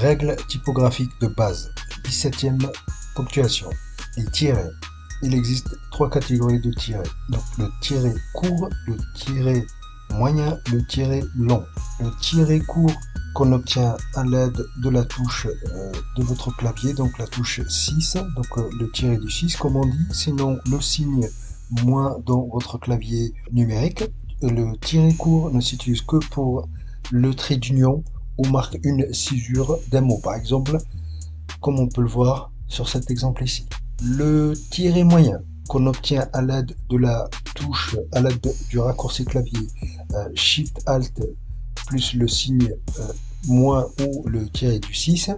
Règle typographique de base, 17e ponctuation. Les tirets. Il existe trois catégories de tirets. Donc le tiret court, le tiret moyen, le tiret long. Le tiret court qu'on obtient à l'aide de la touche de votre clavier, donc la touche 6, donc le tiret du 6 comme on dit, sinon le signe moins dans votre clavier numérique. Le tiret court ne s'utilise que pour le trait d'union ou marque une césure d'un mot, par exemple, comme on peut le voir sur cet exemple ici. Le tiret moyen qu'on obtient à l'aide de la touche, à l'aide du raccourci clavier Shift Alt plus le signe moins ou le tiret du 6.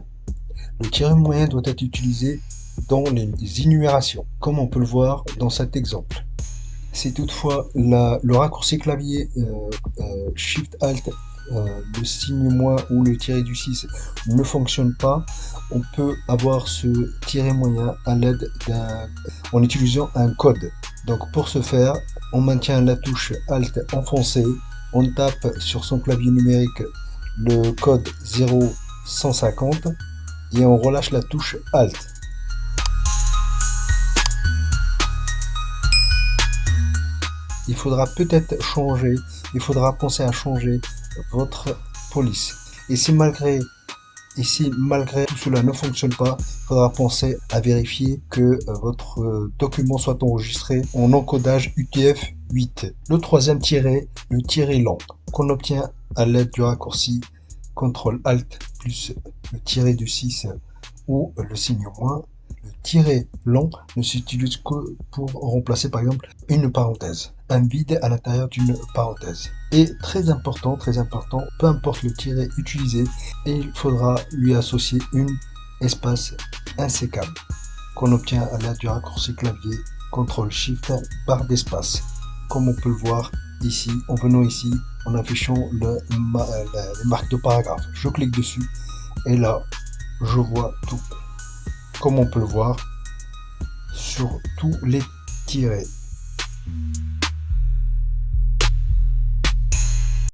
Le tiret moyen doit être utilisé dans les énumérations, comme on peut le voir dans cet exemple. Si toutefois le raccourci clavier Shift Alt, le signe moins ou le tiret du 6 ne fonctionne pas, on peut avoir ce tiret moyen à l'aide en utilisant un code. Donc pour ce faire, on maintient la touche Alt enfoncée, on tape sur son clavier numérique le code 0150 et on relâche la touche Alt. Il faudra peut-être changer, il faudra penser à changer votre police. Et si malgré tout cela ne fonctionne pas, il faudra penser à vérifier que votre document soit enregistré en encodage UTF-8. Le troisième tiret, le tiret long, qu'on obtient à l'aide du raccourci CTRL-ALT plus le tiret du 6 ou le signe moins. Le tiret long ne s'utilise que pour remplacer par exemple une parenthèse, un vide à l'intérieur d'une parenthèse. Et très important, peu importe le tiret utilisé, il faudra lui associer une espace insécable qu'on obtient à l'aide du raccourci clavier CTRL SHIFT barre d'espace, comme on peut le voir ici, en venant ici, en affichant les marques de paragraphe. Je clique dessus et là, je vois tout, comme on peut le voir sur tous les tirets.